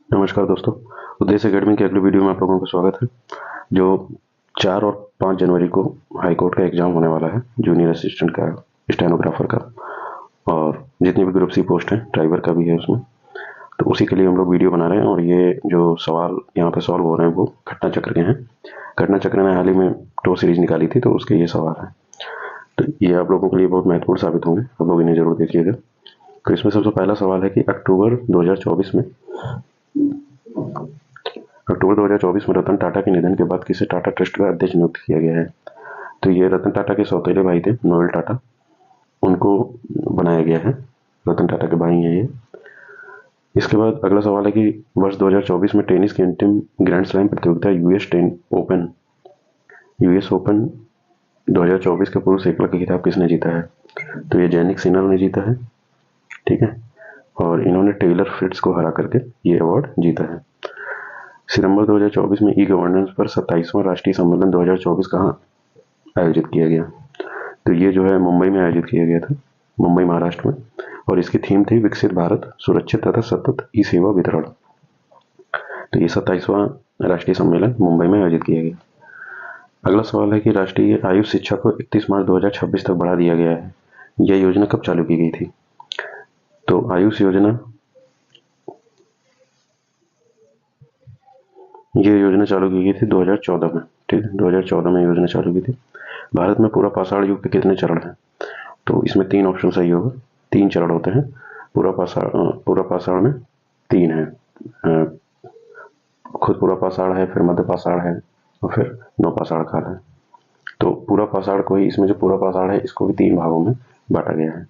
नमस्कार दोस्तों, उद्देश्य अकेडमी के अगले वीडियो में आप लोगों का स्वागत है। जो 4 और 5 जनवरी को हाई कोर्ट का एग्ज़ाम होने वाला है, जूनियर असिस्टेंट का, स्टेनोग्राफर का, और जितनी भी ग्रुप सी पोस्ट है, ड्राइवर का भी है उसमें। तो उसी के लिए हम लोग वीडियो बना रहे हैं और ये जो सवाल यहाँ पे सॉल्व हो रहे हैं वो घटना चक्र के हैं। घटना चक्र ने हाल ही में 2 सीरीज निकाली थी, तो उसके ये सवाल हैं। तो ये आप लोगों के लिए बहुत महत्वपूर्ण साबित होंगे, आप लोग इन्हें ज़रूर देखिएगा। तो इसमें सबसे पहला सवाल है कि अक्टूबर 2024 में रतन टाटा के निधन के बाद किसे टाटा ट्रस्ट का अध्यक्ष नियुक्त किया गया है। तो ये रतन टाटा के सौतेले भाई थे, नोएल टाटा, उनको बनाया गया है। रतन टाटा के भाई हैं ये। इसके बाद अगला सवाल है कि वर्ष 2024 में टेनिस की अंतिम ग्रैंड स्लैम प्रतियोगिता यूएस ओपन 2024 के पुरुष एकल का खिताब किसने जीता है। तो ये जैनिक सिनर ने जीता है, ठीक है, और इन्होंने टेलर फ्रिट्ज को हरा करके ये अवार्ड जीता है। सितंबर 2024 में ई गवर्नेंस पर 27वां राष्ट्रीय सम्मेलन 2024 कहाँ आयोजित किया गया। तो ये जो है मुंबई में आयोजित किया गया था, मुंबई महाराष्ट्र में, और इसकी थीम थी विकसित भारत, सुरक्षित तथा सतत ई सेवा वितरण। तो ये 27वां राष्ट्रीय सम्मेलन मुंबई में आयोजित किया गया। अगला सवाल है कि राष्ट्रीय आयुष शिक्षा को 31 मार्च 2026 तक बढ़ा दिया गया है। यह योजना कब चालू की गई थी। तो आयुष योजना, ये योजना चालू की गई थी 2014 में, ठीक है, 2014 में योजना चालू की थी। भारत में पूरा पाषाण युग के कितने चरण हैं। तो इसमें 3 ऑप्शन सही होगा। 3 चरण होते हैं। पूरा पाषाण में 3 है। खुद पूरा पाषाण है, फिर मध्य पाषाण है, और फिर नवपाषाण काल है। तो पूरा पाषाण को ही, इसमें जो पूरा पाषाण है इसको भी 3 भागों में बांटा गया है।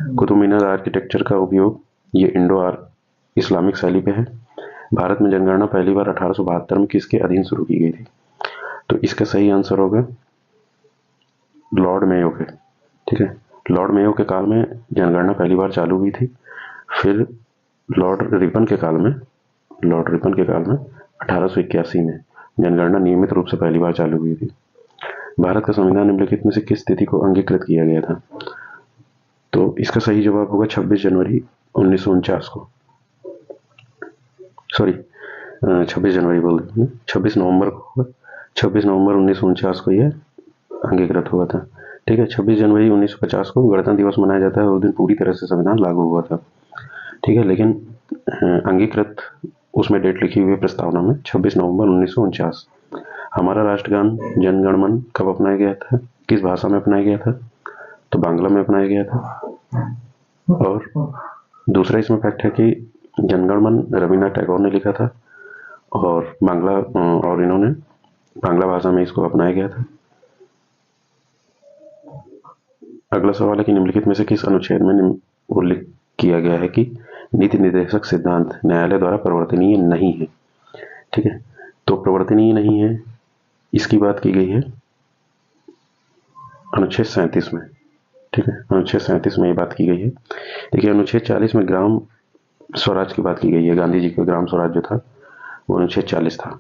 कुतुब मीनार आर्किटेक्चर का उपयोग ये इंडो इस्लामिक शैली पे है। भारत में जनगणना पहली बार 1872 में किसके अधीन शुरू की गई थी। तो इसका सही आंसर होगा लॉर्ड मेयो के, ठीक है। लॉर्ड मेयो के काल में जनगणना पहली बार चालू हुई थी। फिर लॉर्ड रिपन के काल में 1881 में जनगणना नियमित रूप से पहली बार चालू हुई थी। भारत का संविधान निम्नलिखित में से किस तिथि को अंगीकृत किया गया था। तो इसका सही जवाब होगा 26 जनवरी 1949 को। सॉरी, 26 जनवरी बोल रहे हैं, 26 नवंबर को होगा। 26 नवंबर 1949 को यह अंगीकृत हुआ था, ठीक है। 26 जनवरी 1950 को गणतंत्र दिवस मनाया जाता है और उस दिन पूरी तरह से संविधान लागू हुआ था, ठीक है। लेकिन अंगीकृत उसमें डेट लिखी हुई है प्रस्तावना में 26 नवंबर 1949। हमारा राष्ट्रगान जन गण मन कब अपनाया गया था, किस भाषा में अपनाया गया था। तो बांग्ला में अपनाया गया था। और दूसरा इसमें फैक्ट है कि जनगण मन रविन्द्रनाथ टैगोर ने लिखा था, और इन्होंने बांग्ला भाषा में इसको अपनाया गया था। अगला सवाल है कि निम्नलिखित में से किस अनुच्छेद में उल्लेख किया गया है कि नीति निर्देशक सिद्धांत न्यायालय द्वारा परिवर्तनीय नहीं है, ठीक है। तो परिवर्तनीय नहीं है, इसकी बात की गई है अनुच्छेद 37 में, ठीक है। अनुच्छेद 37 में ये बात की गई है। देखिए, अनुच्छेद 40 में ग्राम स्वराज की बात की गई है। गांधी जी का ग्राम स्वराज जो था वो अनुच्छेद 40 था।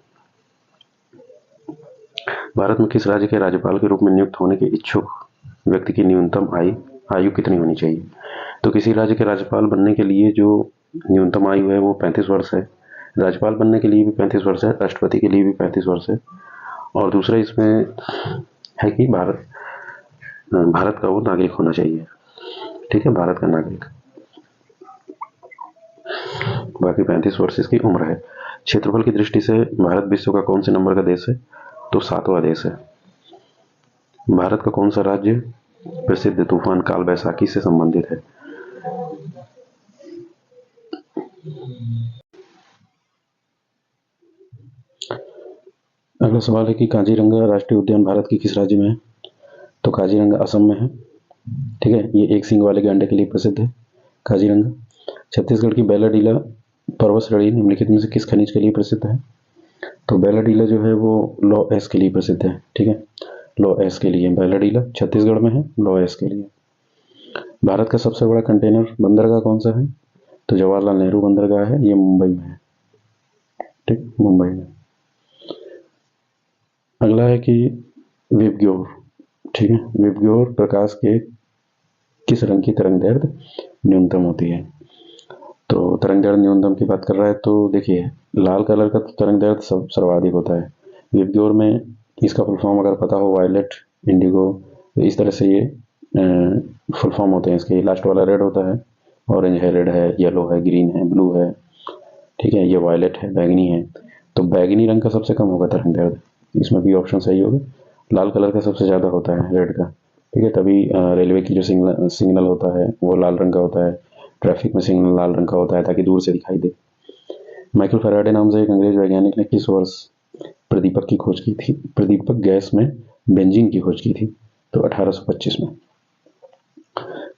भारत में किस राज्य के राज्यपाल के रूप में नियुक्त होने के इच्छुक व्यक्ति की न्यूनतम आयु कितनी होनी चाहिए। तो किसी राज्य के राज्यपाल बनने के लिए जो न्यूनतम आयु है वो 35 वर्ष है। राज्यपाल बनने के लिए भी 35 वर्ष है, राष्ट्रपति के लिए भी 35 वर्ष है। और दूसरा इसमें है कि भारत का वो नागरिक होना चाहिए, ठीक है, भारत का नागरिक। बाकी 35 वर्ष इसकी उम्र है। क्षेत्रफल की दृष्टि से भारत विश्व का कौन से नंबर का देश है। तो 7वां देश है। भारत का कौन सा राज्य प्रसिद्ध तूफान काल बैसाखी से संबंधित है। अगला सवाल है कि काजीरंगा राष्ट्रीय उद्यान भारत के किस राज्य में है। तो काजीरंगा असम में है, ठीक है। ये एक सींग वाले गैंडे के लिए प्रसिद्ध है काजीरंगा। छत्तीसगढ़ की बैलाडीला पर्वत श्रेणी निम्नलिखित में से किस खनिज के लिए प्रसिद्ध है। तो बैलाडीला जो है वो लौ एस के लिए प्रसिद्ध है, ठीक है। लौ एस के लिए बैलाडीला छत्तीसगढ़ में है, लौ एस के लिए। भारत का सबसे बड़ा कंटेनर बंदरगाह कौन सा है। तो जवाहरलाल नेहरू बंदरगाह है, ये मुंबई में है, ठीक, मुंबई में। अगला है कि विबग्योर, ठीक है, विबग्योर प्रकाश के किस रंग की तरंगदैर्ध्य न्यूनतम होती है। तो तरंगदैर्ध्य न्यूनतम की बात कर रहा है। तो देखिए, लाल कलर का तरंग दैर्ध्य सर्वाधिक होता है। विबग्योर में इसका फुल फॉर्म अगर पता हो, वायलेट, इंडिगो, तो इस तरह से ये फुल फॉर्म होते हैं इसके। लास्ट वाला रेड होता है, ऑरेंज है, रेड है, येलो है, ग्रीन है, ब्लू है, ठीक है, ये वायलेट है, बैगनी है। तो बैगनी रंग का सबसे कम होगा तरंग दैर्ध्य, इसमें भी ऑप्शन सही होगा। लाल कलर का सबसे ज़्यादा होता है, रेड का, ठीक है। तभी रेलवे की जो सिग्नल होता है वो लाल रंग का होता है, ट्रैफिक में सिग्नल लाल रंग का होता है ताकि दूर से दिखाई दे। माइकल फैराडे नाम से एक अंग्रेज वैज्ञानिक ने किस वर्ष प्रदीपक की खोज की थी? प्रदीपक गैस में बेंजीन की खोज की थी, तो 1825 में।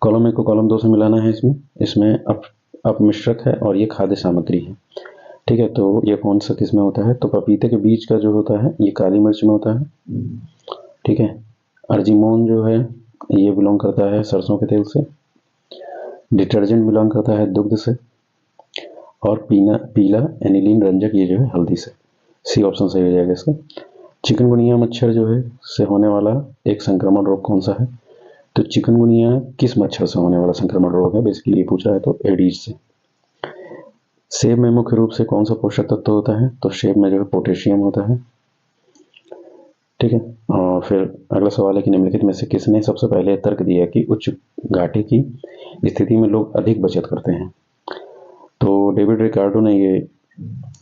कॉलम 1 को कॉलम 2 से मिलाना है। इसमें अपमिश्रक है और ये खाद्य सामग्री है, ठीक है। तो ये कौन सा किस में होता है? तो पपीते के बीज का जो होता है ये काली मिर्च में होता है, ठीक है। अर्जिमोन जो है ये बिलोंग करता है सरसों के तेल से। डिटर्जेंट बिलोंग करता है दुग्ध से। और पीला एनिलीन रंजक ये जो है हल्दी से। सी ऑप्शन सही हो जाएगा इसका। चिकनगुनिया मच्छर जो है से होने वाला एक संक्रमण रोग कौन सा है? तो चिकनगुनिया किस मच्छर से होने वाला संक्रमण रोग है, बेसिकली ये पूछ रहा है, तो एडीज से। सेब में मुख्य रूप से कौन सा पोषक तत्व होता है? तो सेब में जो है पोटेशियम होता है, ठीक है। और फिर अगला सवाल है कि निम्नलिखित में से किसने सबसे पहले तर्क दिया कि उच्च घाटे की स्थिति में लोग अधिक बचत करते हैं? तो डेविड रिकार्डो ने ये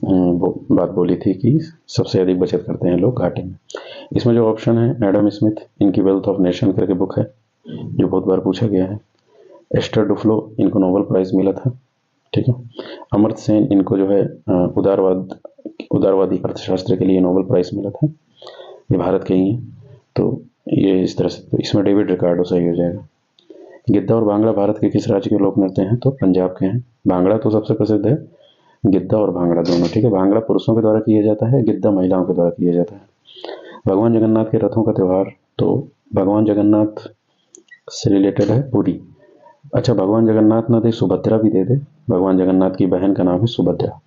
बात बोली थी कि सबसे अधिक बचत करते हैं लोग घाटे में। इसमें जो ऑप्शन है, एडम स्मिथ, इनकी वेल्थ ऑफ नेशन करके बुक है जो बहुत बार पूछा गया है। एस्टर डुफ्लो, इनको नोबेल प्राइज मिला था, ठीक है। अमर्त्य सेन, इनको जो है उदारवादी अर्थशास्त्र के लिए नोबेल प्राइज मिला था, ये भारत के ही हैं। तो ये इस तरह से, तो इसमें डेविड रिकार्डो सही हो जाएगा। गिद्दा और भांगड़ा भारत के किस राज्य के लोक नृत्य हैं? तो पंजाब के हैं। भांगड़ा तो सबसे प्रसिद्ध है, गिद्दा और भांगड़ा दोनों, ठीक है। भांगड़ा पुरुषों के द्वारा किया जाता है, गिद्दा महिलाओं के द्वारा किया जाता है। भगवान जगन्नाथ के रथों का त्यौहार? तो भगवान जगन्नाथ से रिलेटेड है पुरी। अच्छा, भगवान जगन्नाथ ना दे सुभद्रा भी दे दे। भगवान जगन्नाथ की बहन का नाम है सुभद्रा,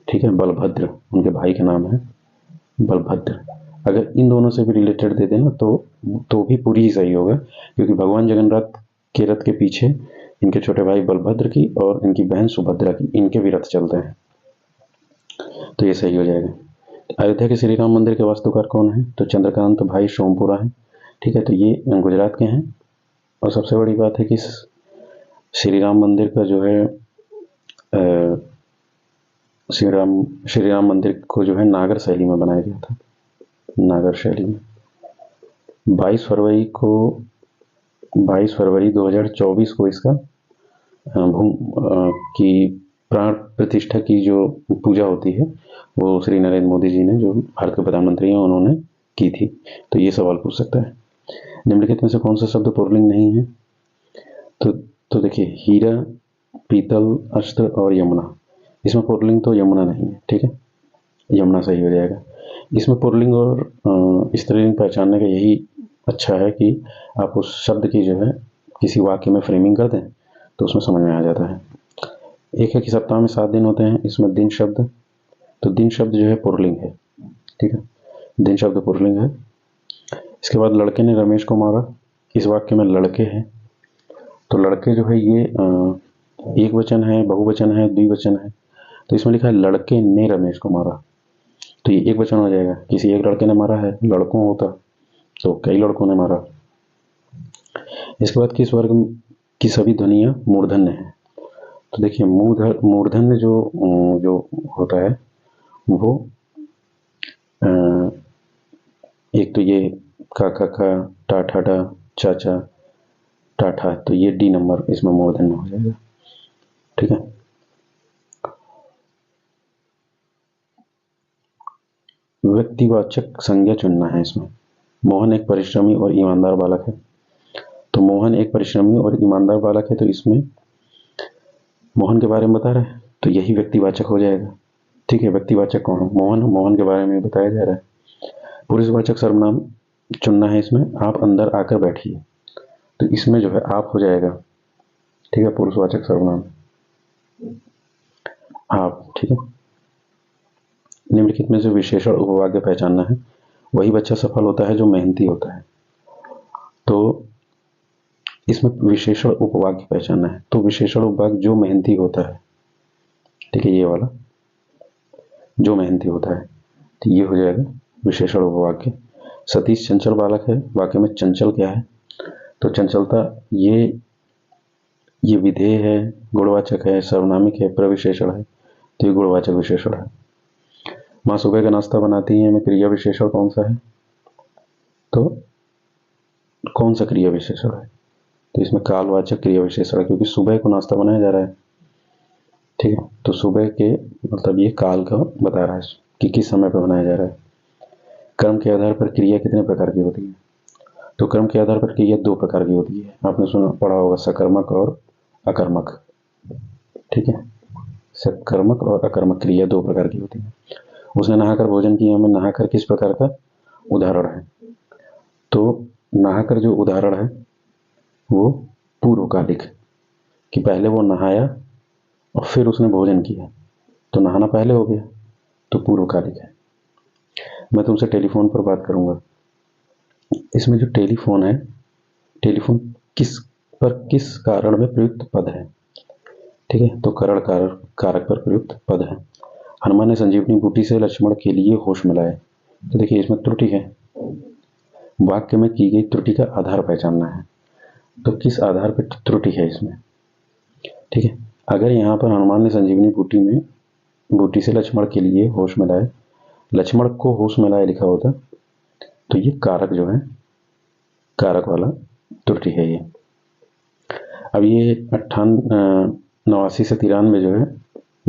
ठीक है। बलभद्र उनके भाई का नाम है, बलभद्र। अगर इन दोनों से भी रिलेटेड दे देना तो भी पूरी ही सही होगा, क्योंकि भगवान जगन्नाथ के रथ के पीछे इनके छोटे भाई बलभद्र की और इनकी बहन सुभद्रा की, इनके भी रथ चलते हैं, तो ये सही हो जाएगा। अयोध्या के श्री राम मंदिर के वास्तुकार कौन है? तो चंद्रकांत भाई सोमपुरा है, ठीक है। तो ये गुजरात के हैं। और सबसे बड़ी बात है कि श्री राम मंदिर का जो है श्री राम मंदिर को जो है नागर शैली में बनाया गया था, नागर शैली में। 22 फरवरी 2024 को इसका की प्राण प्रतिष्ठा की जो पूजा होती है वो श्री नरेंद्र मोदी जी ने, जो भारत के प्रधानमंत्री हैं, उन्होंने की थी। तो ये सवाल पूछ सकता है। निम्नलिखित में से कौन सा शब्द पुल्लिंग नहीं है? तो देखिए, हीरा, पीतल, अस्त्र और यमुना, इसमें पुल्लिंग तो यमुना नहीं है, ठीक है। यमुना सही हो जाएगा। इसमें पुल्लिंग और स्त्रीलिंग पहचानने का यही अच्छा है कि आप उस शब्द की जो है किसी वाक्य में फ्रेमिंग कर दें तो उसमें समझ में आ जाता है। एक है कि सप्ताह में 7 दिन होते हैं, इसमें दिन शब्द, तो दिन शब्द जो है पुल्लिंग है, ठीक है। दिन शब्द पुल्लिंग है। इसके बाद लड़के ने रमेश को मारा, इस वाक्य में लड़के हैं, तो लड़के जो है ये एक वचन है, बहुवचन है, द्विवचन है। तो इसमें लिखा है लड़के ने रमेश को मारा, तो ये एक वचन हो जाएगा। किसी एक लड़के ने मारा है, लड़कों होता तो कई लड़कों ने मारा। इसके बाद किस वर्ग की सभी ध्वनियां मूर्धन्य है? तो देखिए, मूर्धन्य जो होता है वो एक तो ये का टा ठा टा चा चा टा ठा, तो ये डी नंबर इसमें मूर्धन्य हो जाएगा, ठीक है। व्यक्तिवाचक संज्ञा चुनना है इसमें। मोहन एक परिश्रमी और ईमानदार बालक है, तो मोहन एक परिश्रमी और ईमानदार बालक है, तो इसमें मोहन के बारे में बता रहा है, तो यही व्यक्तिवाचक हो जाएगा, ठीक है। व्यक्तिवाचक कौन है? मोहन के बारे में बताया जा रहा है। पुरुषवाचक सर्वनाम चुनना है इसमें। आप अंदर आकर बैठिए, तो इसमें जो है आप हो जाएगा, ठीक है। पुरुषवाचक सर्वनाम आप, ठीक है। निम्नलिखित में से विशेषण उपवाक्य पहचानना है। वही बच्चा सफल होता है जो मेहनती होता है, तो इसमें विशेषण उपवाक्य पहचानना है। तो विशेषण उपवाक्य जो मेहनती होता है, ठीक है, ये वाला। जो मेहनती होता है। तो ये हो जाएगा विशेषण उपवाक्य। सतीश चंचल बालक है, वाक्य में चंचल क्या है? तो चंचलता ये विधेय है, गुणवाचक है, सर्वनामिक है, प्रविशेषण है, तो ये गुणवाचक विशेषण है। माँ सुबह का नाश्ता बनाती है में क्रिया विशेषण कौन सा है? तो कौन सा क्रिया विशेषण है? तो इसमें कालवाचक क्रिया विशेषण है, क्योंकि सुबह को नाश्ता बनाया जा रहा है। ठीक है, तो सुबह के मतलब ये काल का बता रहा है कि किस समय पर बनाया जा रहा है। कर्म के आधार पर क्रिया कितने प्रकार की होती है? तो कर्म के आधार पर क्रिया 2 प्रकार की होती है। आपने सुना पढ़ा होगा, सकर्मक और अकर्मक। ठीक है, सकर्मक और अकर्मक क्रिया 2 प्रकार की होती है। उसने नहाकर भोजन किया में नहाकर किस प्रकार का उदाहरण है? तो नहाकर जो उदाहरण है वो पूर्वकालिक, कि पहले वो नहाया और फिर उसने भोजन किया, तो नहाना पहले हो गया, तो पूर्वकालिक है। मैं तुमसे टेलीफोन पर बात करूंगा, इसमें जो टेलीफोन है, टेलीफोन किस कारण में प्रयुक्त पद है? ठीक है, तो करण कारक पर प्रयुक्त पद है। हनुमान ने संजीवनी बूटी से लक्ष्मण के लिए होश मिलाए, तो देखिए इसमें त्रुटि है। वाक्य में की गई त्रुटि का आधार पहचानना है, तो किस आधार पर त्रुटि है इसमें? ठीक है, अगर यहाँ पर हनुमान ने संजीवनी बूटी से लक्ष्मण के लिए होश मिलाए, लक्ष्मण को होश मिलाए लिखा होता, तो ये कारक जो है, कारक वाला त्रुटि है ये। अब ये 89 से 93 जो है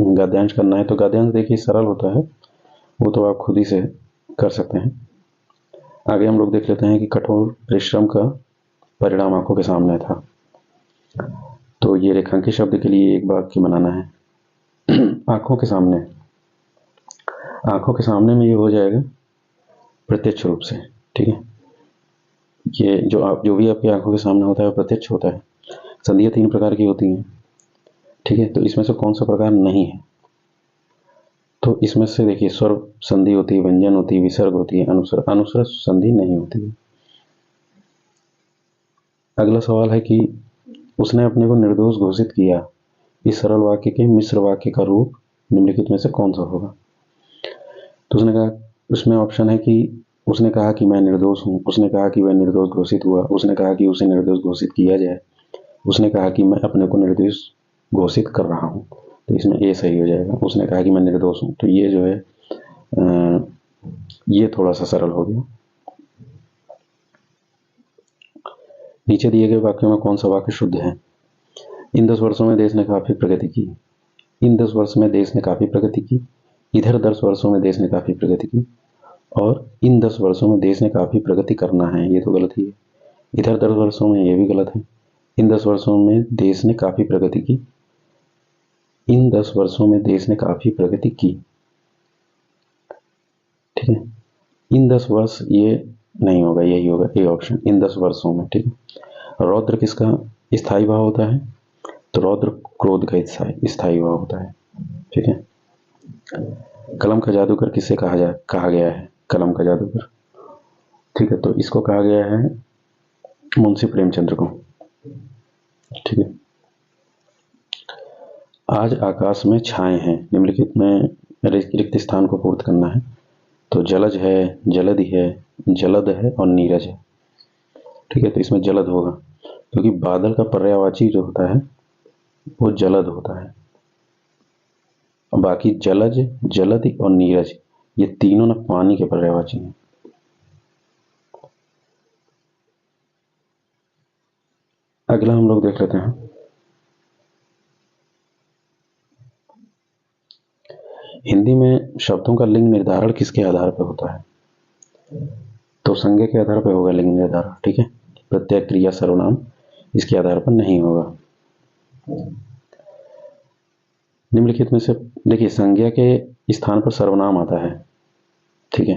गद्यांश करना है, तो गद्यांश देखिए सरल होता है, वो तो आप खुद ही से कर सकते हैं। आगे हम लोग देख लेते हैं कि कठोर परिश्रम का परिणाम आंखों के सामने था। तो ये रेखांकित शब्द के लिए एक वाक्य बनाना है। आंखों के सामने, आंखों के सामने में ये हो जाएगा प्रत्यक्ष रूप से। ठीक है, ये जो भी आपकी आंखों के सामने होता है वो प्रत्यक्ष होता है। संधियां 3 प्रकार की होती हैं। ठीक है, तो इसमें से कौन सा प्रकार नहीं है? तो इसमें से देखिए स्वर संधि होती है, व्यंजन होती है, विसर्ग होती है, अनुस्वर संधि नहीं होती है। अगला सवाल है कि उसने अपने को निर्दोष घोषित किया, इस सरल वाक्य के मिश्र वाक्य का रूप निम्नलिखित में से कौन सा होगा? तो उसने कहा, उसमें ऑप्शन है कि उसने कहा कि मैं निर्दोष हूँ, उसने कहा कि वह निर्दोष घोषित हुआ, उसने कहा कि उसे निर्दोष घोषित किया जाए, उसने कहा कि मैं अपने को निर्दोष घोषित कर रहा हूँ। तो इसमें ए सही हो जाएगा। उसने कहा कि मैं निर्दोष हूँ, तो ये जो है ये थोड़ा सा सरल हो गया। नीचे दिए गए वाक्यों में कौन सा वाक्य शुद्ध है? इन 10 वर्षों में देश ने काफी प्रगति की, इन 10 वर्ष में देश ने काफी प्रगति की, इधर 10 वर्षों में देश ने काफी प्रगति की, और इन 10 वर्षों में देश ने काफी प्रगति करना है, ये तो गलत ही है। इधर 10 वर्षों में ये भी गलत है। इन 10 वर्षों में देश ने काफी प्रगति की, इन 10 वर्षों में देश ने काफी प्रगति की। ठीक है, इन 10 वर्ष ये नहीं होगा, यही होगा ए ऑप्शन, इन 10 वर्षों में। ठीक है, रौद्र किसका स्थायी भाव होता है? तो रौद्र क्रोध का स्थायी भाव होता है। ठीक है, कलम का जादूगर किसे कहा गया है? कलम का जादूगर, ठीक है, तो इसको कहा गया है मुंशी प्रेमचंद्र को। ठीक है, आज आकाश में छाए हैं, निम्नलिखित में रिक्त स्थान को पूर्ति करना है। तो जलज है, जलधि है, जलद है और नीरज है। ठीक है, तो इसमें जलद होगा, क्योंकि बादल का पर्यायवाची जो होता है वो जलद होता है। बाकी जलज, जलधि और नीरज ये तीनों ना पानी के पर्यायवाची हैं। अगला हम लोग देख लेते हैं, हिंदी में शब्दों का लिंग निर्धारण किसके आधार पर होता है? तो संज्ञा के आधार पर होगा लिंग निर्धारण। ठीक है, प्रत्यय, क्रिया, सर्वनाम इसके आधार पर नहीं होगा। निम्नलिखित में से देखिए संज्ञा के स्थान पर सर्वनाम आता है। ठीक है,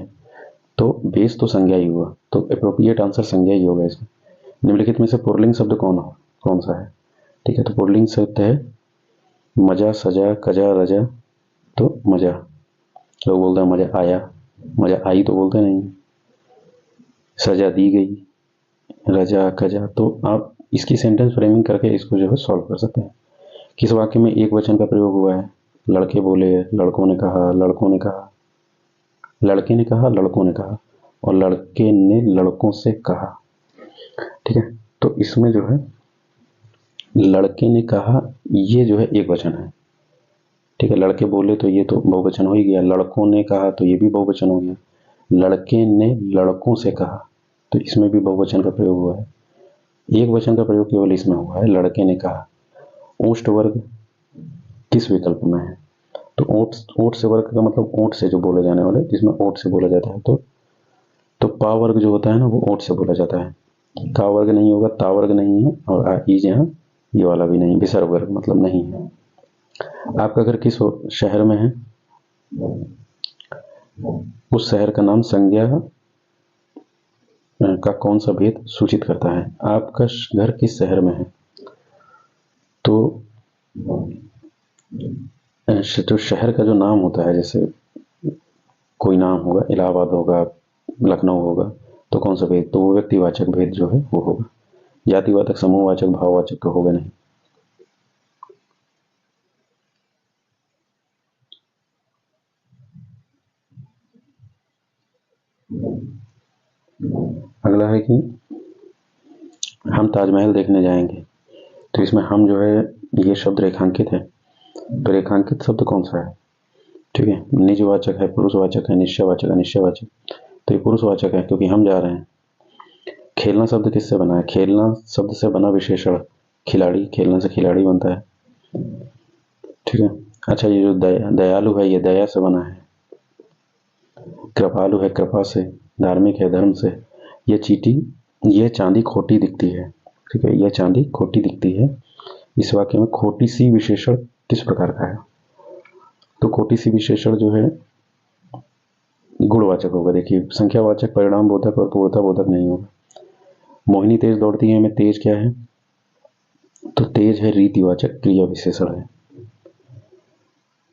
तो बेस तो संज्ञा ही हुआ, तो अप्रोप्रिएट आंसर संज्ञा ही होगा इसमें। निम्नलिखित में से पुल्लिंग शब्द कौन सा है? ठीक है, तो पुल्लिंग शब्द है मजा, सजा, कजा, रजा। तो मजा, लोग बोलते हैं मजा आया, मजा आई तो बोलते नहीं। सजा दी गई, रजा, कजा। तो आप इसकी सेंटेंस फ्रेमिंग करके इसको जो है सॉल्व कर सकते हैं। किस वाक्य में एक वचन का प्रयोग हुआ है? लड़के बोले, लड़कों ने कहा, लड़कों ने कहा, लड़के ने कहा, लड़कों ने कहा, और लड़के ने लड़कों से कहा। ठीक है, तो इसमें जो है लड़के ने कहा, ये जो है एक वचन है। ठीक है, लड़के बोले तो ये तो बहुवचन हो ही गया, लड़कों ने कहा तो ये भी बहुवचन हो गया, लड़के ने लड़कों से कहा तो इसमें भी बहुवचन का प्रयोग हुआ है। एक वचन का प्रयोग केवल इसमें हुआ है, लड़के ने कहा। ओष्ठ वर्ग किस विकल्प में है? तो ओट से वर्ग का मतलब ओट से जो बोले जाने वाले, जिसमें ओट से बोला जाता है, तो पा वर्ग जो होता है ना, वो ओट से बोला जाता है। का वर्ग नहीं होगा, ता वर्ग नहीं है, और ईज यहाँ ये वाला भी नहीं, विसर्ग वर्ग मतलब नहीं है। आपका घर किस शहर में है? उस शहर का नाम संज्ञा का कौन सा भेद सूचित करता है? आपका घर किस शहर में है? तो जो शहर का जो नाम होता है, जैसे कोई नाम होगा, इलाहाबाद होगा, लखनऊ होगा, तो कौन सा भेद? तो वो व्यक्तिवाचक भेद जो है वो होगा, जातिवाचक, समूहवाचक, भाववाचक तो होगा नहीं। अगला है कि हम ताजमहल देखने जाएंगे, तो इसमें हम जो है ये शब्द रेखांकित है, तो रेखांकित शब्द कौन सा है? ठीक है, निजवाचक है, पुरुषवाचक है, निश्चयवाचक, अनिश्चयवाचक, तो ये पुरुषवाचक है क्योंकि हम जा रहे हैं। खेलना शब्द किससे बना है? खेलना शब्द से बना विशेषण खिलाड़ी, खेलने से खिलाड़ी बनता है। ठीक है, अच्छा, ये जो दयालु है, ये दया से बना है। कृपालु है, कृपा से। धार्मिक है, धर्म से। ये चांदी खोटी दिखती है। ठीक है, यह चांदी खोटी दिखती है। इस वाक्य में खोटी सी विशेषण किस प्रकार का है? तो खोटी सी विशेषण जो है गुणवाचक होगा। देखिए, संख्यावाचक, परिणाम बोधक और पूर्णता बोधक नहीं होगा। मोहिनी तेज दौड़ती है में तेज क्या है? तो तेज है रीतिवाचक, क्रिया विशेषण है।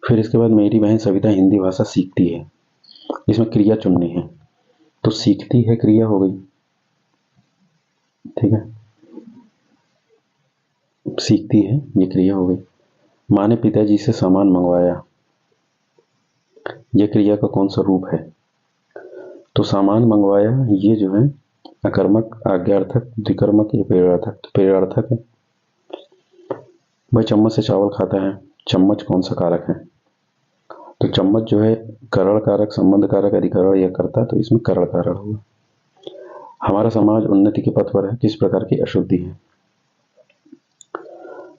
फिर इसके बाद मेरी बहन सविता हिंदी भाषा सीखती है, इसमें क्रिया चुननी है, तो सीखती है क्रिया हो गई। ठीक है, सीखती है ये क्रिया हो गई। माँ ने पिताजी से सामान मंगवाया, ये क्रिया का कौन सा रूप है? तो सामान मंगवाया ये जो है अकर्मक, आज्ञार्थक, द्विकर्मक या प्रेरणार्थक? तो प्रेरणार्थक है। वह चम्मच से चावल खाता है, चम्मच कौन सा कारक है? तो चम्मच जो है करण कारक, संबंध कारक, अधिकरण या कर्ता, तो इसमें करण कारक होगा। हमारा समाज उन्नति के पथ पर है, किस प्रकार की अशुद्धि है?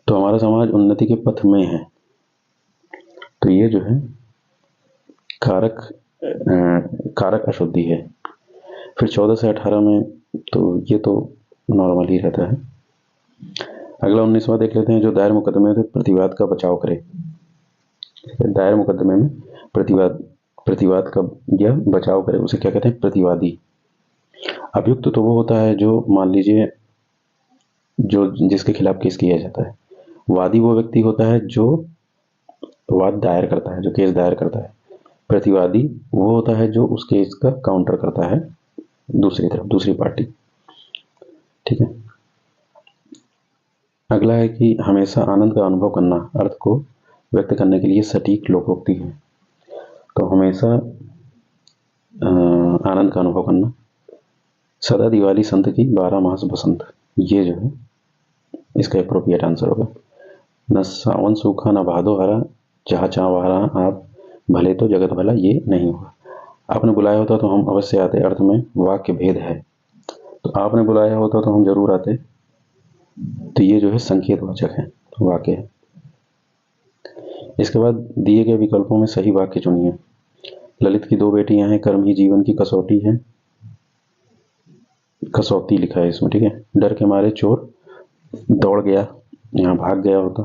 तो हमारा समाज उन्नति के पथ में है, तो ये जो है कारक अशुद्धि है। फिर 14 से 18 में तो ये तो नॉर्मल ही रहता है। अगला 19वां देख लेते हैं, जो दायर मुकदमे में प्रतिवाद का बचाव करे। दायर मुकदमे में प्रतिवाद का यह बचाव करे, उसे क्या कहते हैं? प्रतिवादी। अभियुक्त तो वो होता है जो, मान लीजिए, जो जिसके खिलाफ केस किया जाता है। वादी वो व्यक्ति होता है जो वाद दायर करता है, जो केस दायर करता है। प्रतिवादी वो होता है जो उस केस का काउंटर करता है दूसरी तरफ, दूसरी पार्टी। ठीक है, अगला है कि हमेशा आनंद का अनुभव करना अर्थ को व्यक्त करने के लिए सटीक लोकोक्ति है। तो हमेशा आनंद का अनुभव करना। सदा दिवाली संत की 12 मास बसंत, ये जो है इसका अप्रोप्रिएट आंसर होगा। न सावन सूखा न भादो हरा, जहाँ चाह वहाँ आप भले तो जगत भला, ये नहीं होगा। आपने बुलाया होता तो हम अवश्य आते अर्थ में वाक्य भेद है, तो आपने बुलाया होता तो हम जरूर आते, तो ये जो है संकेतवाचक है, वाक्य है। इसके बाद दिए गए विकल्पों में सही वाक्य चुनिए। ललित की 2 बेटियां हैं, कर्म ही जीवन की कसौटी है, कसौती लिखा है इसमें। ठीक है, डर के मारे चोर दौड़ गया, यहाँ भाग गया होता।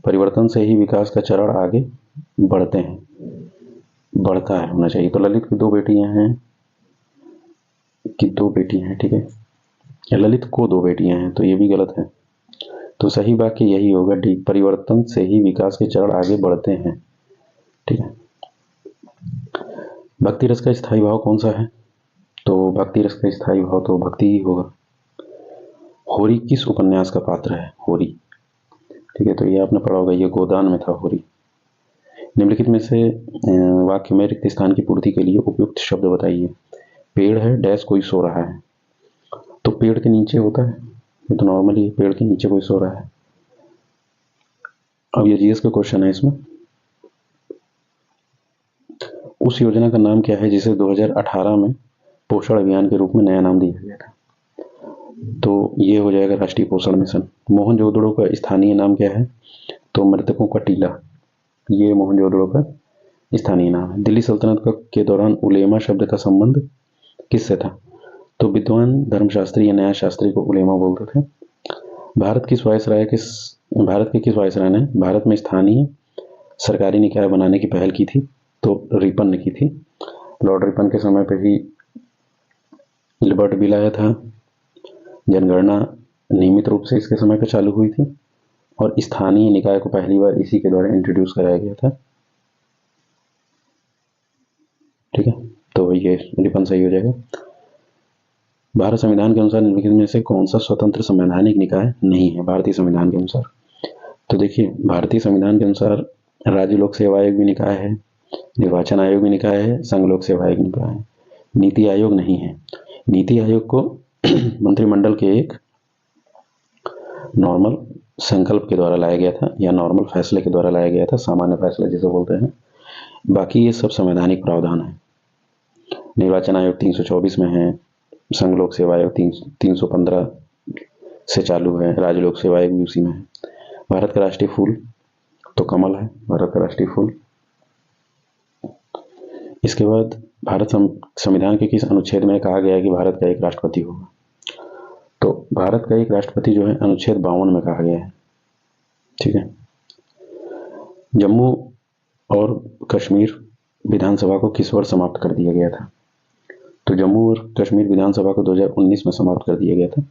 परिवर्तन से ही विकास का चरण आगे बढ़ते हैं, बढ़ता है होना चाहिए। तो ललित की 2 बेटियां हैं, ठीक है, ललित को 2 बेटियां हैं, तो ये भी गलत है। तो सही वाक्य यही होगा, डी, परिवर्तन से ही विकास के चरण आगे बढ़ते हैं। ठीक है, भक्ति रस का स्थायी भाव कौन सा है? तो भक्ति रस का स्थायी भाव तो भक्ति ही होगा। होरी किस उपन्यास का पात्र है? होरी, ठीक है, तो ये आपने पढ़ा होगा, ये गोदान में था होरी। निम्नलिखित में से वाक्य में रिक्त स्थान की पूर्ति के लिए उपयुक्त शब्द बताइए। पेड़ है डैश कोई सो रहा है, तो पेड़ के नीचे होता है, ये तो नॉर्मली पेड़ के नीचे कोई सो रहा है। अब ये जीएस का क्वेश्चन है, इसमें उस योजना का नाम क्या है जिसे 2018 में पोषण अभियान के रूप में नया नाम दिया गया था। तो ये हो जाएगा राष्ट्रीय पोषण मिशन। मोहनजोदड़ो का स्थानीय नाम क्या है, तो मृतकों का टीला, ये मोहनजोदड़ो का स्थानीय नाम है। दिल्ली सल्तनत के दौरान उलेमा शब्द का संबंध किससे था, तो विद्वान, धर्मशास्त्री या न्यायशास्त्री को उलेमा बोलते थे। भारत के किस वायसराय ने भारत में स्थानीय सरकारी निकाय बनाने की पहल की थी, तो रिपन ने की थी। लॉर्ड रिपन के समय पे ही इल्बर्ट बिल आया था। जनगणना नियमित रूप से इसके समय पे चालू हुई थी और स्थानीय निकाय को पहली बार इसी के द्वारा इंट्रोड्यूस कराया गया था। ठीक है, तो ये रिपन सही हो जाएगा। भारत संविधान के अनुसार निम्नलिखित में से कौन सा स्वतंत्र संवैधानिक निकाय नहीं है भारतीय संविधान के अनुसार। तो देखिए, भारतीय संविधान के अनुसार राज्य लोक सेवा आयोग भी निकाय है, निर्वाचन आयोग भी निकाय है, संघ लोक सेवा आयोग निकाय है, नीति आयोग नहीं है। नीति आयोग को मंत्रिमंडल के एक नॉर्मल संकल्प के द्वारा लाया गया था या नॉर्मल फैसले के द्वारा लाया गया था, सामान्य फैसले जिसे बोलते हैं। बाकी ये सब संवैधानिक प्रावधान है। निर्वाचन आयोग 324 में है, संघ लोक सेवा आयोग 315 से चालू है, राज्य लोक सेवा आयोग भी उसी में है। भारत का राष्ट्रीय फूल तो कमल है, भारत का राष्ट्रीय फूल। इसके बाद भारत संविधान के किस अनुच्छेद में कहा गया है कि भारत का एक राष्ट्रपति होगा, तो भारत का एक राष्ट्रपति जो है अनुच्छेद 52 में कहा गया है। ठीक है। जम्मू और कश्मीर विधानसभा को किस वर्ष समाप्त कर दिया गया था, तो जम्मू और कश्मीर विधानसभा को 2019 में समाप्त कर दिया गया था।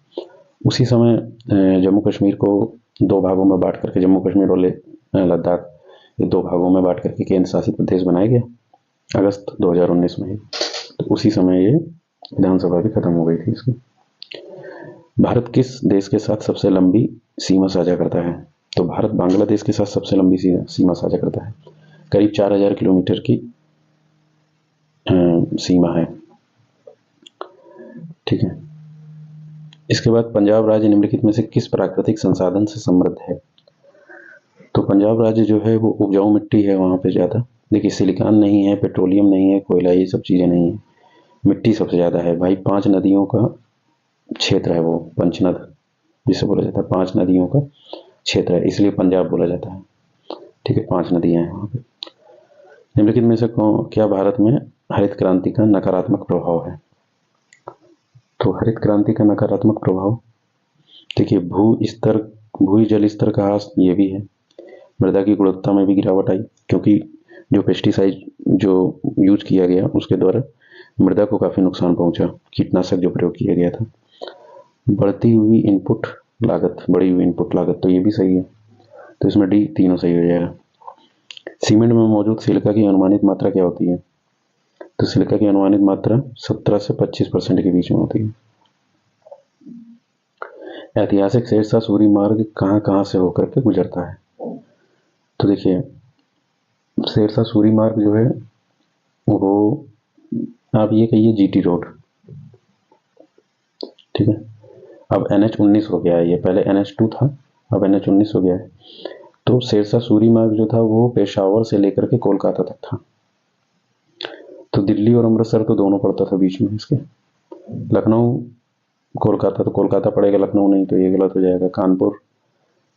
उसी समय जम्मू कश्मीर को दो भागों में बांट करके, जम्मू कश्मीर और लद्दाख दो भागों में बांट करके केंद्र शासित प्रदेश बनाया गया अगस्त 2019 में ही। तो उसी समय ये विधानसभा भी खत्म हो गई थी इसकी। भारत किस देश के साथ सबसे लंबी सीमा साझा करता है, तो भारत बांग्लादेश के साथ सबसे लंबी सीमा साझा करता है, करीब 4000 किलोमीटर की सीमा है। ठीक है। इसके बाद पंजाब राज्य निम्नलिखित में से किस प्राकृतिक संसाधन से समृद्ध है, तो पंजाब राज्य जो है वो उपजाऊ मिट्टी है वहाँ पे ज़्यादा। देखिए, सिलिकॉन नहीं है, पेट्रोलियम नहीं है, कोयला, ये सब चीज़ें नहीं है, मिट्टी सबसे ज़्यादा है भाई। 5 नदियों का क्षेत्र है वो, पंचनद जिसे बोला जाता है, 5 नदियों का क्षेत्र है, इसलिए पंजाब बोला जाता है। ठीक है, 5 नदियाँ हैं वहाँ पे। निम्नलिखित में से क्या भारत में हरित क्रांति का नकारात्मक प्रभाव है, तो हरित क्रांति का नकारात्मक प्रभाव देखिए, भू जल स्तर का ह्रास ये भी है। मृदा की गुणवत्ता में भी गिरावट आई, क्योंकि जो पेस्टिसाइड जो यूज किया गया उसके द्वारा मृदा को काफ़ी नुकसान पहुंचा, कीटनाशक जो प्रयोग किया गया था। बढ़ी हुई इनपुट लागत, तो ये भी सही है, तो इसमें डी तीनों सही हो जाएगा। सीमेंट में मौजूद सिलिका की अनुमानित मात्रा क्या होती है, तो सिलिका की अनुमानित मात्रा 17 से 25% के बीच में होती है। ऐतिहासिक शेरशाह सूरी मार्ग कहाँ से होकर के गुजरता है, तो देखिए, शेरशाह सूरी मार्ग जो है वो आप ये कहिए जीटी रोड। ठीक है। अब NH19 हो गया है, ये पहले NH2 था, अब NH19 हो गया है। तो शेरशाह सूरी मार्ग जो था वो पेशावर से लेकर के कोलकाता तक था। तो दिल्ली और अमृतसर तो दोनों पड़ता था बीच में इसके। लखनऊ कोलकाता, तो कोलकाता पड़ेगा, लखनऊ नहीं, तो ये गलत हो जाएगा।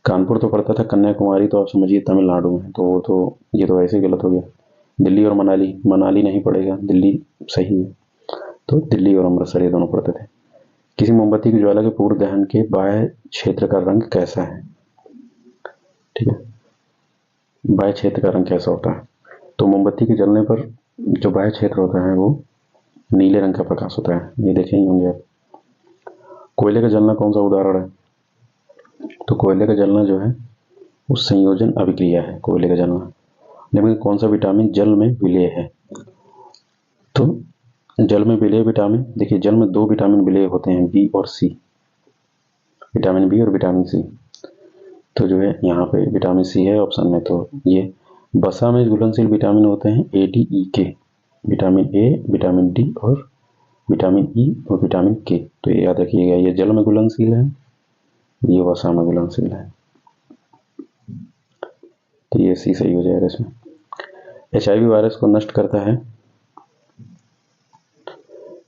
कानपुर तो पड़ता था कन्याकुमारी, तो आप समझिए तमिलनाडु में, तो वो तो ये तो ऐसे गलत हो गया। दिल्ली और मनाली नहीं पड़ेगा, दिल्ली सही है, तो दिल्ली और अमृतसर ये दोनों पड़ते थे। किसी मोमबत्ती की ज्वाला के पूर्ण दहन के बाह्य क्षेत्र का रंग कैसा है, ठीक है, बाह्य क्षेत्र का रंग कैसा होता है, तो मोमबत्ती के जलने पर जो बाह्य क्षेत्र होता है वो नीले रंग का प्रकाश होता है, ये देखे ही होंगे आप। कोयले का जलना कौन सा उदाहरण है, तो कोयले का जलना जो है वो संयोजन अभिक्रिया है, कोयले का जलना। लेकिन कौन सा विटामिन जल में विलेय है, तो जल में विलेय विटामिन, देखिए जल में 2 विटामिन विलेय होते हैं, बी और सी, विटामिन बी और विटामिन सी। तो जो है यहाँ पे विटामिन सी है ऑप्शन में, तो ये वसा में घुलनशील विटामिन होते हैं ए, डी, ई, के। विटामिन ए, विटामिन डी और विटामिन ई और विटामिन के। तो ये याद रखिएगा, ये जल में घुलनशील है, ये वसा में घुलनशील है। तो ये सी सही हो जाएगा इसमें। HIV वायरस को नष्ट करता है,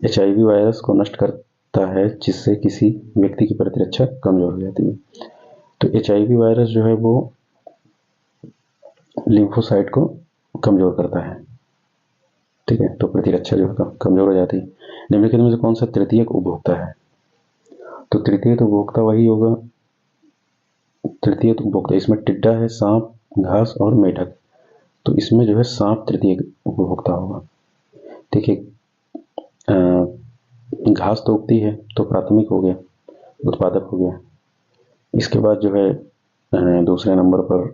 HIV वायरस को नष्ट करता है जिससे किसी व्यक्ति की प्रतिरक्षा कमजोर हो जाती है। तो HIV वायरस जो है वो लिम्फोसाइट को कमजोर करता है, ठीक है। तो प्रतिरक्षा जो है कमजोर हो जाती है। निम्नलिखित में से कौन सा तृतीयक उपभोक्ता है? तो तृतीयक उपभोक्ता वही होगा, तृतीयक उपभोक्ता इसमें टिड्डा है, सांप, घास और मेढक। तो इसमें जो है सांप तृतीयक उपभोक्ता होगा, ठीक है। घास तो उगती है तो प्राथमिक हो गया, उत्पादक हो गया। इसके बाद जो है दूसरे नंबर पर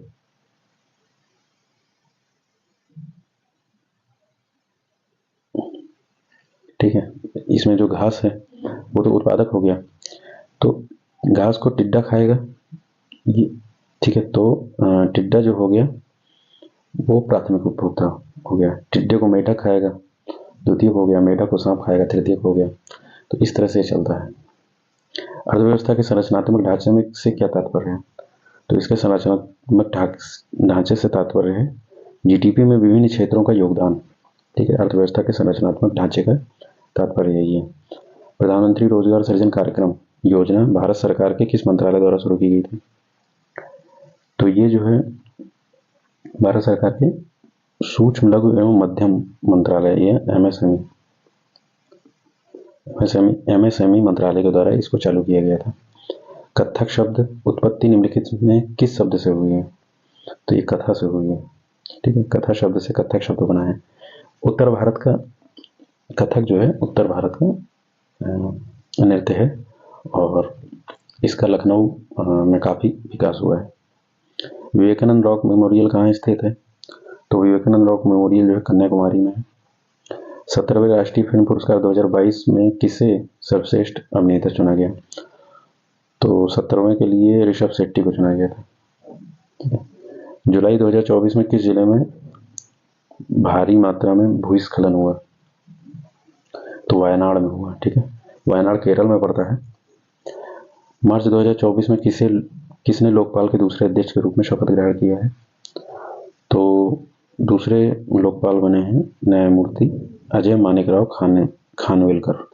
ठीक है, इसमें जो घास है वो तो उत्पादक हो गया। तो घास को टिड्डा खाएगा ये, ठीक है। तो टिड्डा जो हो गया वो प्राथमिक उपभोक्ता हो गया। टिड्डे को मेढक खाएगा, द्वितीयक हो गया। मेढक को सांप खाएगा, तृतीयक हो गया। तो इस तरह से चलता है। अर्थव्यवस्था के संरचनात्मक ढांचे में से क्या तात्पर्य है? तो इसके संरचनात्मक ढांचे से तात्पर्य है जीडीपी में विभिन्न क्षेत्रों का योगदान, ठीक है। अर्थव्यवस्था के संरचनात्मक ढांचे का तात्पर्य यही है। प्रधानमंत्री रोजगार सृजन कार्यक्रम योजना भारत सरकार के किस मंत्रालय द्वारा शुरू की गई थी? तो ये जो है भारत सरकार के सूक्ष्म लघु एवं मध्यम मंत्रालय या एमएसएमई मंत्रालय के द्वारा इसको चालू किया गया था। कत्थक शब्द उत्पत्ति निम्नलिखित में किस शब्द से हुई है? तो ये कथा से हुई है, ठीक है। कथा शब्द से कत्थक शब्द बना है। उत्तर भारत का कथक जो है उत्तर भारत का नृत्य है और इसका लखनऊ में काफी विकास हुआ है। विवेकानंद रॉक मेमोरियल कहाँ स्थित है? तो विवेकानंद रॉक मेमोरियल जो है कन्याकुमारी में है। 17वें राष्ट्रीय फिल्म पुरस्कार 2022 में किसे सर्वश्रेष्ठ अभिनेता चुना गया? तो 17वें के लिए ऋषभ शेट्टी को चुना गया था। जुलाई 2024 में किस जिले में भारी मात्रा में भूस्खलन हुआ? तो वायनाड में हुआ, ठीक है। वायनाड केरल में पड़ता है। मार्च 2024 में किसने लोकपाल के दूसरे अध्यक्ष के रूप में शपथ ग्रहण किया है? तो दूसरे लोकपाल बने हैं न्यायमूर्ति अजय मानिकराव खानविलकर।